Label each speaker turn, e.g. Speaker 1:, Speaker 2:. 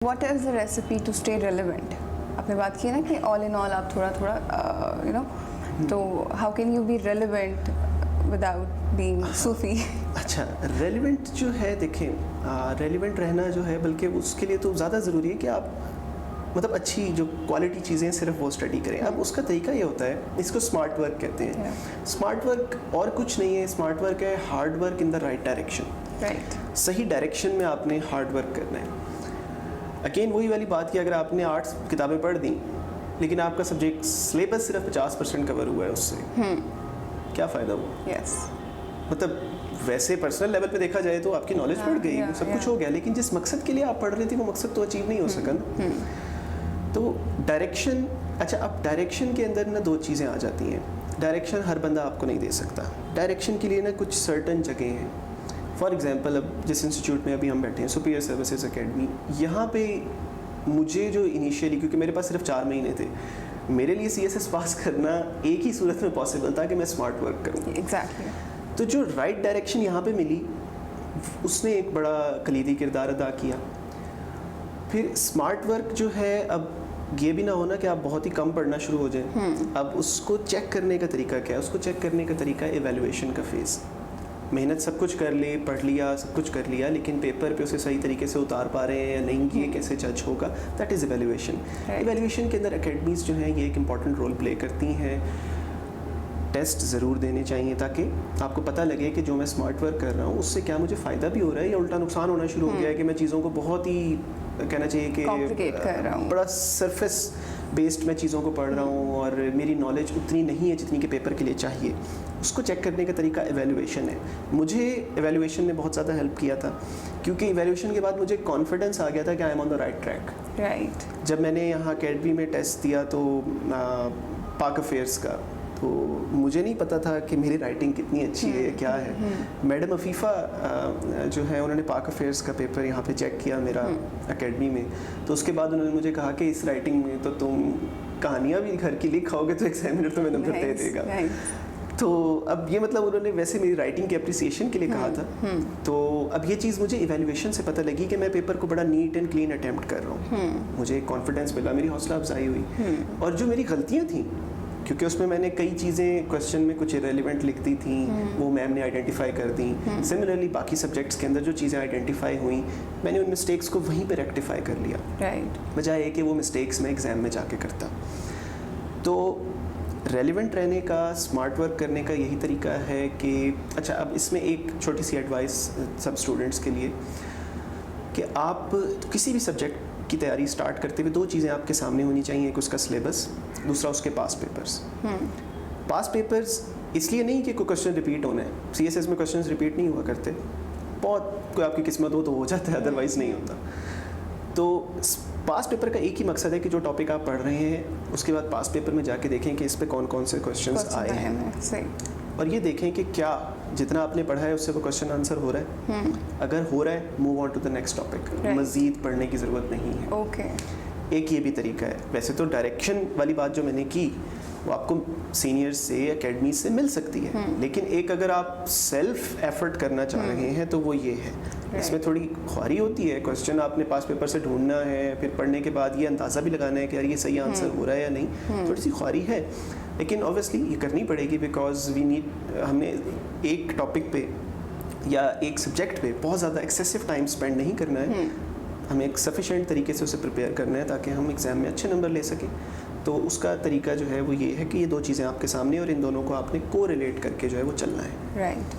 Speaker 1: What is the recipe to stay relevant? आपने बात की ना कि all in all आप थोड़ा थोड़ा तो how can you be relevant without being सूफी?
Speaker 2: अच्छा, रेलिवेंट जो है देखें, रेलिवेंट रहना जो है बल्कि उसके लिए तो ज़्यादा ज़रूरी है कि आप मतलब अच्छी जो क्वालिटी चीज़ें सिर्फ वो स्टडी करें। अब उसका तरीका ये होता है, इसको स्मार्ट वर्क कहते हैं। स्मार्ट वर्क और कुछ नहीं है, स्मार्ट वर्क है hard work in the right direction.
Speaker 1: Right,
Speaker 2: सही डायरेक्शन में आपने हार्ड वर्क करना है। अगेन वही वाली बात कि अगर आपने आर्ट्स किताबें पढ़ दी लेकिन आपका सब्जेक्ट सिलेबस सिर्फ 50% कवर हुआ है, उससे क्या फ़ायदा हुआ?
Speaker 1: यस,
Speaker 2: मतलब वैसे पर्सनल लेवल पे देखा जाए तो आपकी नॉलेज बढ़ गई, वो सब कुछ हो गया, लेकिन जिस मकसद के लिए आप पढ़ रहे थे वो मकसद तो अचीव नहीं हो सका ना। तो डायरेक्शन, अच्छा अब डायरेक्शन के अंदर ना दो चीज़ें आ जाती हैं। डायरेक्शन हर बंदा आपको नहीं दे सकता। डायरेक्शन के लिए ना कुछ सर्टन जगह हैं। फॉर एग्जांपल अब जिस इंस्टीट्यूट में अभी हम बैठे हैं, सुपीरियर सर्विसेज एकेडमी, यहाँ पे मुझे जो इनिशियली, क्योंकि मेरे पास सिर्फ 4 महीने थे, मेरे लिए CSS पास करना एक ही सूरत में पॉसिबल था कि मैं स्मार्ट वर्क करूँ।
Speaker 1: एग्जैक्टली।
Speaker 2: तो जो राइट डायरेक्शन यहाँ पे मिली उसने एक बड़ा कलीदी किरदार अदा किया। फिर स्मार्ट वर्क जो है, अब ये भी ना होना कि आप बहुत ही कम पढ़ना शुरू हो जाए। अब उसको चेक करने का तरीका क्या है? उसको चेक करने का तरीका एवेल्युएशन का फेज़। मेहनत सब कुछ कर ले, पढ़ लिया, सब कुछ कर लिया, लेकिन पेपर पे उसे सही तरीके से उतार पा रहे हैं या नहीं, ये कैसे जज होगा? That is evaluation. एवेल्युएशन के अंदर एकेडमीज़ जो हैं ये एक इम्पॉर्टेंट रोल प्ले करती हैं। टेस्ट ज़रूर देने चाहिए ताकि आपको पता लगे कि जो मैं स्मार्ट वर्क कर रहा हूँ उससे क्या मुझे फ़ायदा भी हो रहा है या उल्टा नुकसान होना शुरू हो गया है कि मैं चीज़ों को बहुत ही कहना चाहिए कि
Speaker 1: कॉम्प्लिकेट कर रहा हूँ,
Speaker 2: बड़ा सरफेस बेस्ड मैं चीज़ों को पढ़ रहा हूँ और मेरी नॉलेज उतनी नहीं है जितनी कि पेपर के लिए चाहिए। उसको चेक करने का तरीका एवेल्युएशन है। मुझे एवेल्युएशन ने बहुत ज़्यादा हेल्प किया था क्योंकि एवेल्युएशन के बाद मुझे कॉन्फिडेंस आ गया था कि I am on the right track.
Speaker 1: Right.
Speaker 2: जब मैंने यहाँ अकेडमी में टेस्ट दिया तो पाक अफेयर्स का, तो मुझे नहीं पता था कि मेरी राइटिंग कितनी अच्छी है, क्या है। मैडम अफीफ़ा जो है उन्होंने पाक अफेयर्स का पेपर यहाँ पे चेक किया मेरा एकेडमी में, तो उसके बाद उन्होंने मुझे कहा कि इस राइटिंग में तो तुम कहानियाँ भी घर की लिखाओगे तो एग्जामिनर तुम्हें नंबर दे देगा। तो अब ये मतलब उन्होंने वैसे मेरी राइटिंग के अप्रिसिएशन के लिए कहा था। तो अब ये चीज़ मुझे इवैल्यूएशन से पता लगी कि मैं पेपर को बड़ा नीट एंड क्लीन अटेम्प्ट कर रहा हूँ। मुझे एक कॉन्फिडेंस मिला, मेरी हौसला अफजाई हुई। और जो मेरी गलतियाँ थी, क्योंकि उसमें मैंने कई चीज़ें क्वेश्चन में कुछ इरेलीवेंट लिख दी थी, वो मैम ने आइडेंटिफाई कर दी। सिमिलरली बाकी सब्जेक्ट्स के अंदर जो चीज़ें आइडेंटिफाई हुई, मैंने उन मिस्टेक्स को वहीं पे रेक्टिफाई कर लिया।
Speaker 1: राइट।
Speaker 2: बजाय ये कि वो मिस्टेक्स मैं एग्ज़ाम में जाके करता। तो रेलिवेंट रहने का, स्मार्ट वर्क करने का यही तरीका है कि अच्छा अब इसमें एक छोटी सी एडवाइस सब स्टूडेंट्स के लिए कि आप किसी भी सब्जेक्ट की तैयारी स्टार्ट करते हुए 2 चीज़ें आपके सामने होनी चाहिए। एक उसका सिलेबस, दूसरा उसके पास पेपर्स। पास पेपर्स इसलिए नहीं कि कोई क्वेश्चन रिपीट होना है। CSS में क्वेश्चंस रिपीट नहीं हुआ करते, बहुत कोई आपकी किस्मत हो तो हो जाता है, अदरवाइज नहीं होता। तो पास पेपर का एक ही मकसद है कि जो टॉपिक आप पढ़ रहे हैं उसके बाद पास पेपर में जाके देखें कि इस पे कौन कौन से क्वेश्चंस आए हैं।
Speaker 1: सही। और
Speaker 2: ये देखें कि क्या जितना आपने पढ़ा है उससे वो क्वेश्चन आंसर हो रहा है। अगर हो रहा है, move on to the next topic. मज़ीद पढ़ने की ज़रूरत नहीं है।
Speaker 1: ओके।
Speaker 2: एक ये भी तरीका है। वैसे तो डायरेक्शन वाली बात जो मैंने की वो आपको सीनियर से, एकेडमी से मिल सकती है, लेकिन एक अगर आप सेल्फ एफर्ट करना चाह रहे हैं तो वो ये है। इसमें थोड़ी ख्वारी होती है, क्वेश्चन आपने पास पेपर से ढूंढना है, फिर पढ़ने के बाद ये अंदाज़ा भी लगाना है कि यार ये सही आंसर हो रहा है या नहीं। थोड़ी सी ख्वारी है, लेकिन ऑब्वियसली ये करनी पड़ेगी बिकॉज वी नीड, हमने एक टॉपिक पे या एक सब्जेक्ट पे बहुत ज़्यादा एक्सेसिव टाइम स्पेंड नहीं करना है। हमें एक सफिशेंट तरीके से उसे प्रिपेयर करना है ताकि हम एग्ज़ाम में अच्छे नंबर ले सकें। तो उसका तरीका जो है वो ये है कि ये 2 चीज़ें आपके सामने और इन दोनों को आपने को रिलेट करके जो है वो चलना है।
Speaker 1: राइट।